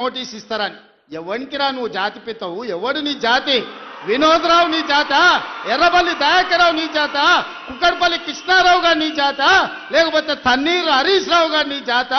Notice ఇస్తారని. ఎవరికి రా నువ్వు జాతి పితవు? ఎవడు నీ జాతి? వినోద్రావు నీ జాత? ఎర్రబల్లి దయాకరావు నీ జాత? కుక్కడపల్లి కృష్ణారావు గారు నీ జాత? లేకపోతే తన్నీరు హరీష్ రావు గారు నీ జాత?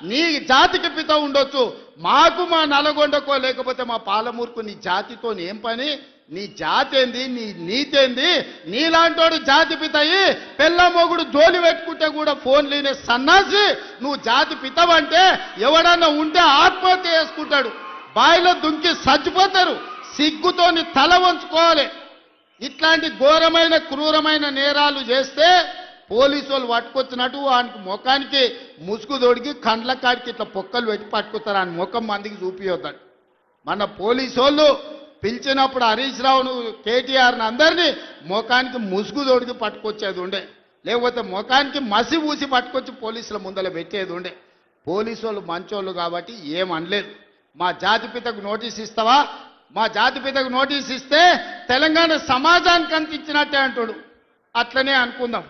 నీ జాతికి పిత ఉండొచ్చు, మాకు మా నల్గొండకో లేకపోతే మా పాలమూరుకు నీ జాతితో ఏం పని? నీ జాతి ఏంది? నీ నీతి ఏంది? నీలాంటోడు జాతి పితయి పెళ్ళ మొగుడు జోలి పెట్టుకుంటే కూడా ఫోన్ లేని సన్నాసి నువ్వు జాతి పితవంటే ఎవడన్నా ఉంటే ఆత్మహత్య చేసుకుంటాడు, బాయిలో దుంకి చచ్చిపోతారు. సిగ్గుతోని తల వంచుకోవాలి. ఇట్లాంటి ఘోరమైన క్రూరమైన నేరాలు చేస్తే పోలీసు వాళ్ళు పట్టుకొచ్చినట్టు వానికి ముఖానికి ముసుగు తొడిగి కండ్ల కాడికి ఇట్లా పొక్కలు పెట్టి పట్టుకొస్తారు. ఆయన ముఖం మందికి చూపియొద్దండి. మన పోలీసు వాళ్ళు పిలిచినప్పుడు హరీష్ రావును కేటీఆర్ని అందరినీ ముఖానికి ముసుగు తొడిగి పట్టుకొచ్చేది ఉండే, లేకపోతే ముఖానికి మసి పూసి పట్టుకొచ్చి పోలీసుల ముందర పెట్టేది ఉండే. పోలీసు వాళ్ళు మంచోళ్ళు కాబట్టి ఏమనలేదు. మా జాతిపితకు నోటీస్ ఇస్తావా? మా జాతిపితకు నోటీస్ ఇస్తే తెలంగాణ సమాజానికి అందించినట్టే అంటాడు. అట్లనే అనుకుందాం.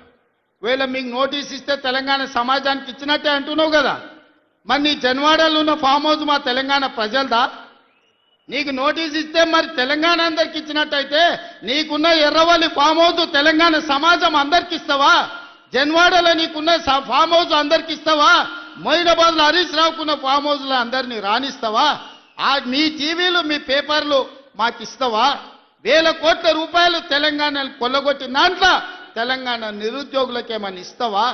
వీళ్ళ మీకు నోటీస్ ఇస్తే తెలంగాణ సమాజానికి ఇచ్చినట్టే అంటున్నావు కదా. మరి నీ జన్వాడలో ఉన్న ఫామ్ హౌస్ మా తెలంగాణ ప్రజలదా? నీకు నోటీస్ ఇస్తే మరి తెలంగాణ అందరికి ఇచ్చినట్టయితే నీకున్న ఎర్రవల్లి ఫామ్ హౌస్ తెలంగాణ సమాజం అందరికి ఇస్తావా? జన్వాడలో నీకున్న ఫామ్ హౌస్ అందరికి ఇస్తావా? మొయినాబాద్లో హరీష్ రావుకున్న ఫామ్ హౌస్లో అందరినీ రాణిస్తావా? మీ టీవీలు మీ పేపర్లు మాకు ఇస్తావా? వేల కోట్ల రూపాయలు తెలంగాణను కొల్లగొట్టిన దాంట్లో తెలంగాణ నిరుద్యోగులకేమని ఇస్తావా?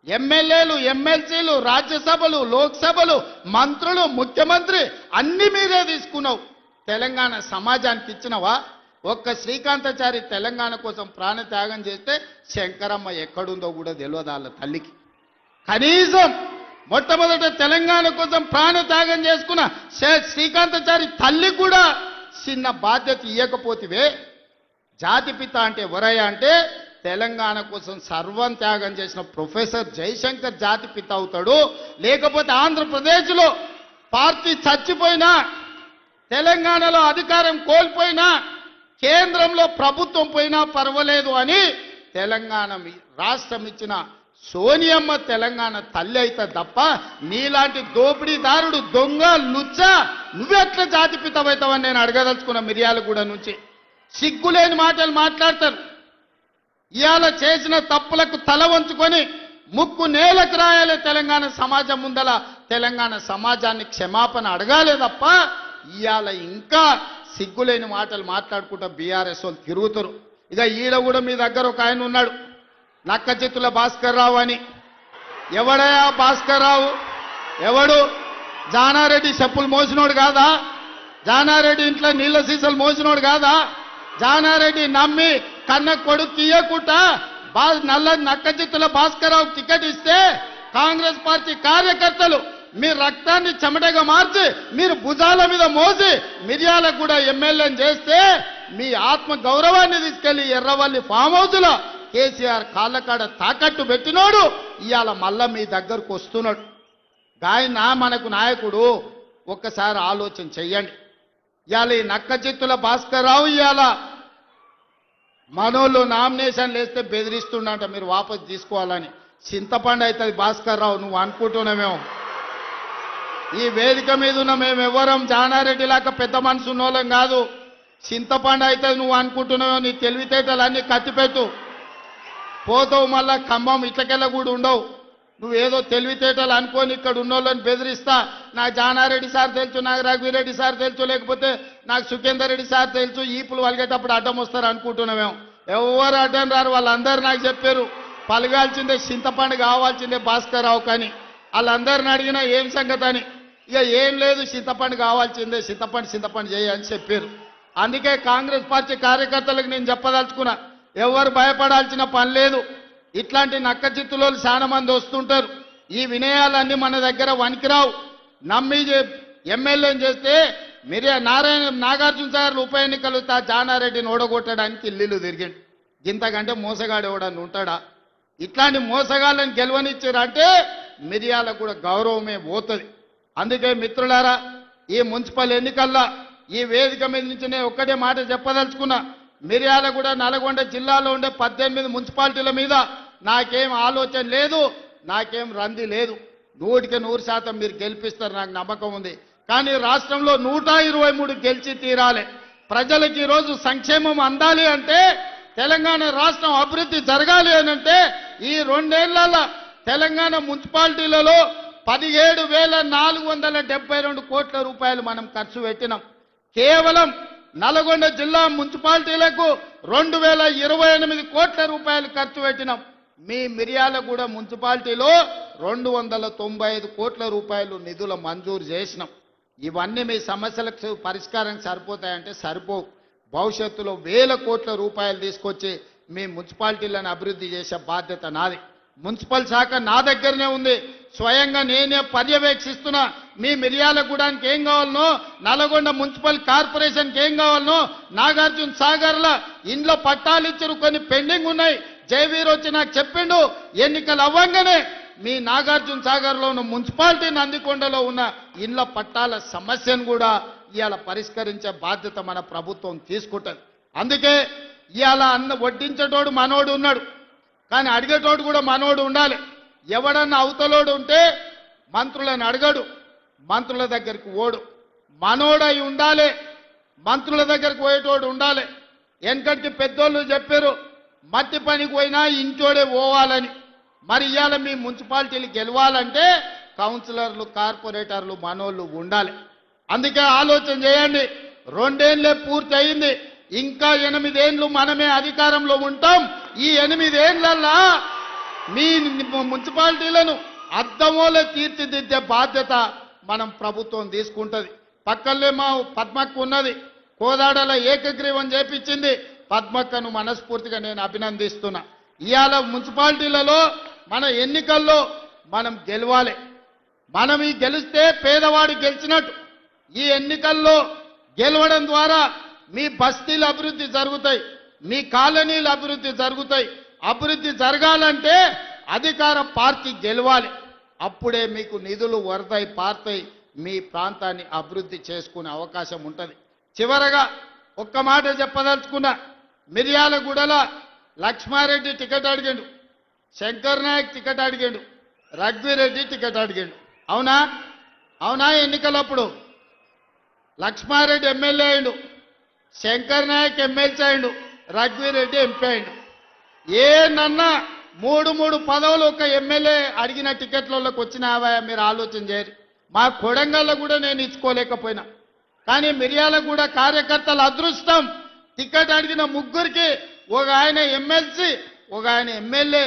ఎమ్మెల్యేలు, ఎమ్మెల్సీలు, రాజ్యసభలు, లోక్సభలు, మంత్రులు, ముఖ్యమంత్రి అన్ని మీరే తీసుకున్నావు. తెలంగాణ సమాజానికి ఇచ్చినవా? ఒక్క శ్రీకాంతాచారి తెలంగాణ కోసం ప్రాణత్యాగం చేస్తే శంకరమ్మ ఎక్కడుందో కూడా తెలియదు వాళ్ళ తల్లికి. కనీసం మొట్టమొదట తెలంగాణ కోసం ప్రాణత్యాగం చేసుకున్న శ్రీకాంతాచారి తల్లి కూడా చిన్న బాధ్యత ఇవ్వకపోతివే. జాతిపిత అంటే ఎవరయ్యా అంటే తెలంగాణ కోసం సర్వం త్యాగం చేసిన ప్రొఫెసర్ జయశంకర్ జాతిపిత అవుతాడు. లేకపోతే ఆంధ్రప్రదేశ్లో పార్టీ చచ్చిపోయినా, తెలంగాణలో అధికారం కోల్పోయినా, కేంద్రంలో ప్రభుత్వం పోయినా పర్వాలేదు అని తెలంగాణ రాష్ట్రం ఇచ్చిన సోనియమ్మ తెలంగాణ తల్లి అయితే తప్ప నీలాంటి దోపిడీదారుడు, దొంగ, లుచ్చ నువ్వెట్లా జాతిపితవైతావని నేను అడగదలుచుకున్న. మిర్యాలగూడ నుంచి సిగ్గులేని మాటలు మాట్లాడతారు. ఇవాళ చేసిన తప్పులకు తల వంచుకొని ముక్కు నేలకు రాయాలి. తెలంగాణ సమాజం ముందల తెలంగాణ సమాజాన్ని క్షమాపణ అడగాలే తప్ప ఇవాళ ఇంకా సిగ్గులేని మాటలు మాట్లాడుకుంటా బీఆర్ఎస్ వాళ్ళు తిరుగుతారు. ఇక ఈడ కూడా మీ దగ్గర ఒక ఆయన ఉన్నాడు, నక్కచిత్తుల భాస్కర్ రావు అని. ఎవడయా భాస్కర్ రావు? ఎవడు? జానారెడ్డి చెప్పులు మోసినోడు కాదా? జానారెడ్డి ఇంట్లో నీళ్ళ సీసాలు మోసినోడు కాదా? జానారెడ్డి నమ్మి కన్న కొడుకు ఇయ్యకుండా నల్ల నక్కచిత్తుల భాస్కర్ రావు టికెట్ ఇస్తే కాంగ్రెస్ పార్టీ కార్యకర్తలు మీ రక్తాన్ని చెమటగా మార్చి మీరు భుజాల మీద మోసి మిర్యాలకు కూడా ఎమ్మెల్యేని చేస్తే మీ ఆత్మ గౌరవాన్ని తీసుకెళ్లి ఎర్రవల్లి ఫామ్ హౌస్లో కేసీఆర్ కాళ్ళకాడ తాకట్టు పెట్టినోడు ఇవాళ మళ్ళా మీ దగ్గరకు వస్తున్నాడు. గాయన మనకు నాయకుడు. ఒక్కసారి ఆలోచన చెయ్యండి. ఇవాళ ఈ నక్కచిత్తుల భాస్కర్ రావు ఇవాళ మనోళ్ళు నామినేషన్ వేస్తే బెదిరిస్తుండంట మీరు వాపసు తీసుకోవాలని. చింతపండు అవుతుంది భాస్కర్ రావు, నువ్వు అనుకుంటున్నామేమో. ఈ వేదిక మీద ఉన్న మేము ఎవరం జానారెడ్డి లాగా పెద్ద మనసు ఉన్నోళ్ళం కాదు. చింతపండు అవుతుంది నువ్వు అనుకుంటున్నావు. నీ తెలివితేటలన్నీ కత్తిపెట్టు, పోతావు మళ్ళా ఖమ్మం ఇట్లకెళ్ళ కూడా ఉండవు. నువ్వేదో తెలివితేటలు అనుకొని ఇక్కడ ఉన్నోళ్ళని బెదిరిస్తా. నాకు జానారెడ్డి సార్ తెలుసు, నాకు రఘువీరెడ్డి సార్ తెలుసు, లేకపోతే నాకు సుఖేందర్ రెడ్డి సార్ తెలుసు, ఈపులు వలిగేటప్పుడు అడ్డం వస్తారు అనుకుంటున్నామేమో. ఎవరు అడ్డం రారు. వాళ్ళందరూ నాకు చెప్పారు పలగాల్సిందే చింతపండు కావాల్సిందే భాస్కర్ రావు కానీ. వాళ్ళందరిని అడిగినా ఏం సంగతి అని. ఇక ఏం లేదు, చింతపండు కావాల్సిందే, చింతపండు చేయని చెప్పారు. అందుకే కాంగ్రెస్ పార్టీ కార్యకర్తలకు నేను చెప్పదలుచుకున్నా, ఎవరు భయపడాల్సిన పని లేదు. ఇట్లాంటి నక్క చిత్తులో చాలా మంది వస్తుంటారు. ఈ వినయాలన్నీ మన దగ్గర వనికిరావు. నమ్మి ఎమ్మెల్యేని చేస్తే నాగార్జున సాగర్ ఉప ఎన్నికలు జానారెడ్డిని ఓడగొట్టడానికి ఇల్లు తిరిగిండు. ఇంతకంటే మోసగాడు ఎవడని ఉంటాడా? ఇట్లాంటి మోసగాళ్ళని గెలవనిచ్చారంటే మిర్యాలకు కూడా గౌరవమే పోతుంది. అందుకే మిత్రులారా, ఈ మున్సిపల్ ఎన్నికల్లో ఈ వేదిక మీద నుంచి నేను ఒక్కటే మాట చెప్పదలుచుకున్నా. మిర్యాలగూడ, నల్గొండ జిల్లాలో ఉండే 18 మున్సిపాలిటీల మీద నాకేం ఆలోచన లేదు, నాకేం రంది లేదు. 100% మీరు గెలిపిస్తారు, నాకు నమ్మకం ఉంది. కానీ రాష్ట్రంలో 123 గెలిచి తీరాలి. ప్రజలకు ఈరోజు సంక్షేమం అందాలి అంటే, తెలంగాణ రాష్ట్రం అభివృద్ధి జరగాలి అని అంటే, ఈ 2 ఏళ్ల తెలంగాణ మున్సిపాలిటీలలో 17,472 కోట్ల రూపాయలు మనం ఖర్చు పెట్టినాం. కేవలం నల్గొండ జిల్లా మున్సిపాలిటీలకు 2,028 కోట్ల రూపాయలు ఖర్చు పెట్టినాం. మీ మిర్యాలగూడ మున్సిపాలిటీలో 295 కోట్ల రూపాయలు నిధుల మంజూరు చేసినాం. ఇవన్నీ మీ సమస్యలకు పరిష్కారం సరిపోతాయంటే సరిపోవు. భవిష్యత్తులో వేల కోట్ల రూపాయలు తీసుకొచ్చి మీ మున్సిపాలిటీలను అభివృద్ధి చేసే బాధ్యత నాది. మున్సిపల్ శాఖ నా దగ్గరనే ఉంది. స్వయంగా నేనే పర్యవేక్షిస్తున్నా. మీ మిర్యాలగూడానికి ఏం కావాలనో, నల్గొండ మున్సిపల్ కార్పొరేషన్కి ఏం కావాలనో, నాగార్జున సాగర్ల ఇండ్ల పట్టాలు ఇచ్చారు, కొన్ని పెండింగ్ ఉన్నాయి. జయవీర్ వచ్చి నాకు చెప్పిండు, ఎన్నికలు అవ్వంగానే మీ నాగార్జున సాగర్లో ఉన్న మున్సిపాలిటీ నందికొండలో ఉన్న ఇండ్ల పట్టాల సమస్యను కూడా ఇవాళ పరిష్కరించే బాధ్యత మన ప్రభుత్వం తీసుకుంటుంది. అందుకే ఇవాళ వడ్డించేటోడు మనోడు ఉన్నాడు, కానీ అడిగేటోడు కూడా మనోడు ఉండాలి. ఎవడన్నా అవతలోడు ఉంటే మంత్రులను అడగడు, మంత్రుల దగ్గరికి ఓడు. మనోడై ఉండాలి, మంత్రుల దగ్గరికి పోయేటోడు ఉండాలి. వెనకటికి పెద్దోళ్ళు చెప్పారు, మట్టి పనికి పోయినా ఇంచోడే పోవాలని. మరి ఇవాళ మీ మున్సిపాలిటీలు గెలవాలంటే కౌన్సిలర్లు, కార్పొరేటర్లు మనోళ్ళు ఉండాలి. అందుకే ఆలోచన చేయండి. 2 ఏళ్లే పూర్తి అయింది, ఇంకా 8 ఏళ్ళు మనమే అధికారంలో ఉంటాం. ఈ 8 ఏళ్లల్లా మీ మున్సిపాలిటీలను అద్దమోలే తీర్చిదిద్దే బాధ్యత మనం ప్రభుత్వం తీసుకుంటుంది. పక్కనే మా పద్మక్క ఉన్నది, కోదాడల ఏకగ్రీవం చేపించింది. పద్మక్కను మనస్ఫూర్తిగా నేను అభినందిస్తున్నా. ఇవాళ మున్సిపాలిటీలలో మన ఎన్నికల్లో మనం గెలవాలి. మనం ఈ గెలిస్తే పేదవాడు గెలిచినట్టు. ఈ ఎన్నికల్లో గెలవడం ద్వారా మీ బస్తీలు అభివృద్ధి జరుగుతాయి, మీ కాలనీలు అభివృద్ధి జరుగుతాయి. అభివృద్ధి జరగాలంటే అధికార పార్టీ గెలవాలి. అప్పుడే మీకు నిధులు వరదై పారుతాయి, మీ ప్రాంతాన్ని అభివృద్ధి చేసుకునే అవకాశం ఉంటుంది. చివరగా ఒక్క మాట చెప్పదలుచుకున్నా. మిర్యాలగూడల లక్ష్మారెడ్డి టికెట్ అడిగాడు, శంకర్ నాయక్ టికెట్ అడిగాడు, రఘువీరెడ్డి టికెట్ అడిగాడు. అవునా? అవునా? ఎన్నికలప్పుడు లక్ష్మారెడ్డి ఎమ్మెల్యే అయిండు, శంకర్ నాయక్ ఎమ్మెల్సీ అయిండు, రఘువీరెడ్డి ఎంపీ అయిండు. ఏనన్నా 3 పదవులు ఒక ఎమ్మెల్యే అడిగిన టికెట్లలోకి వచ్చినావా? మీరు ఆలోచన చేయరు. మా కొడంగల్లో కూడా నేను ఇచ్చుకోలేకపోయినా. కానీ మిర్యాలగూడ కార్యకర్తల అదృష్టం, టికెట్ అడిగిన 3కి ఒక ఆయన ఎమ్మెల్సీ, ఒక ఆయన ఎమ్మెల్యే,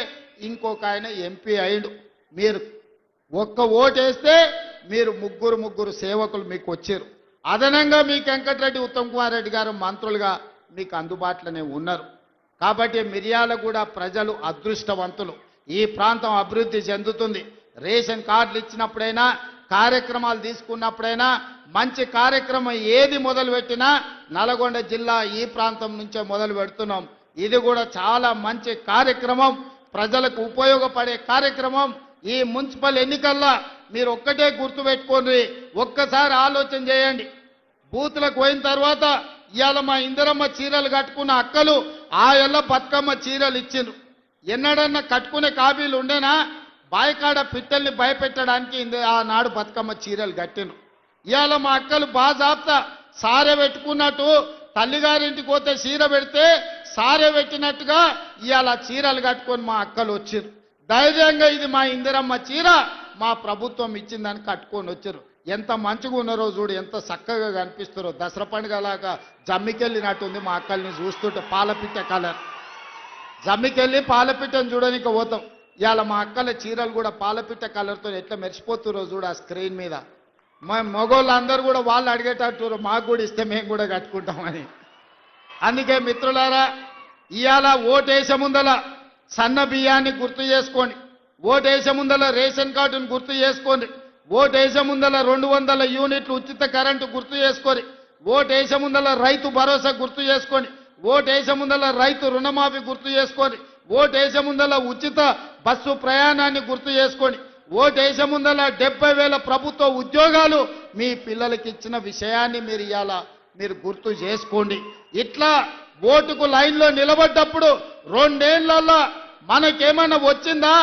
ఇంకొక ఆయన ఎంపీ అయిండు. మీరు ఒక్క ఓటేస్తే మీరు 3 సేవకులు మీకు వచ్చారు. అదనంగా మీకు వెంకటరెడ్డి, ఉత్తమ్ కుమార్ రెడ్డి గారు మంత్రులుగా మీకు అందుబాటులోనే ఉన్నారు. కాబట్టి మిర్యాలగూడ ప్రజలు అదృష్టవంతులు. ఈ ప్రాంతం అభివృద్ధి చెందుతుంది. రేషన్ కార్డులు ఇచ్చినప్పుడైనా, కార్యక్రమాలు తీసుకున్నప్పుడైనా, మంచి కార్యక్రమం ఏది మొదలుపెట్టినా నల్గొండ జిల్లా ఈ ప్రాంతం నుంచే మొదలు పెడుతున్నాం. ఇది కూడా చాలా మంచి కార్యక్రమం, ప్రజలకు ఉపయోగపడే కార్యక్రమం. ఈ మున్సిపల్ ఎన్నికల్లో మీరు ఒక్కటే గుర్తుపెట్టుకోండి, ఒక్కసారి ఆలోచన చేయండి. బూతులకు పోయిన తర్వాత ఇవాళ మా ఇందిరమ్మ చీరలు కట్టుకున్న అక్కలు ఆ ఎల్ల బతుకమ్మ చీరలు ఇచ్చిండ్రు. ఎన్నడన్నా కట్టుకునే కాబీలు ఉండేనా? బాయికాడ పిట్టల్ని భయపెట్టడానికి ఆనాడు బతుకమ్మ చీరలు కట్టిండ్రు. ఇవాళ మా అక్కలు బాజాబ్తా సారె పెట్టుకున్నట్టు, తల్లిగారింటికి పోతే చీర పెడితే సారె పెట్టినట్టుగా ఇవాళ చీరలు కట్టుకొని మా అక్కలు వచ్చిర్రు. ధైర్యంగా ఇది మా ఇందిరమ్మ చీర, మా ప్రభుత్వం ఇచ్చిందని కట్టుకొని వచ్చారు. ఎంత మంచిగా ఉన్నారో చూడు, ఎంత చక్కగా కనిపిస్తారో. దసరా పండుగలాగా జమ్మికెళ్ళినట్టుంది మా అక్కల్ని చూస్తుంటే. పాలపిట్ట కలర్, జమ్మికెళ్ళి పాలపిట్టను చూడడానికి పోతాం. ఇవాళ మా అక్కల చీరలు కూడా పాలపిట్ట కలర్తో ఎట్లా మెరిసిపోతురో చూడు ఆ స్క్రీన్ మీద. మా మగోళ్ళందరూ కూడా వాళ్ళు అడిగేటట్టు మాకు కూడా ఇస్తే మేము కూడా కట్టుకుంటామని. అందుకే మిత్రులారా, ఇవాళ ఓటేసే ముందల సన్న బియ్యాన్ని గుర్తు చేసుకోండి, ఓటేసే ముందల రేషన్ కార్డును గుర్తు చేసుకోండి, ఓటేసే ముందల 200 యూనిట్లు ఉచిత కరెంటు గుర్తు చేసుకోండి, ఓటేసే ముందల రైతు భరోసా గుర్తు చేసుకోండి, ఓటేసే ముందల రైతు రుణమాఫీ గుర్తు చేసుకోండి, ఓటేసే ముందల ఉచిత బస్సు ప్రయాణాన్ని గుర్తు చేసుకోండి, ఓటేసే ముందల 70,000 ప్రభుత్వ ఉద్యోగాలు మీ పిల్లలకి ఇచ్చిన విషయాన్ని మీరు ఇవాళ మీరు గుర్తు చేసుకోండి. ఇట్లా ఓటుకు లైన్లో నిలబడ్డప్పుడు 2 ఏళ్లలో మనకేమన్నా వచ్చిందా?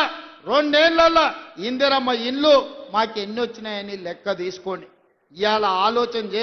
2 ఏళ్లలో ఇందిరమ్మ ఇల్లు మాకు ఎన్ని వచ్చినాయని లెక్క తీసుకోండి. ఇవాళ ఆలోచన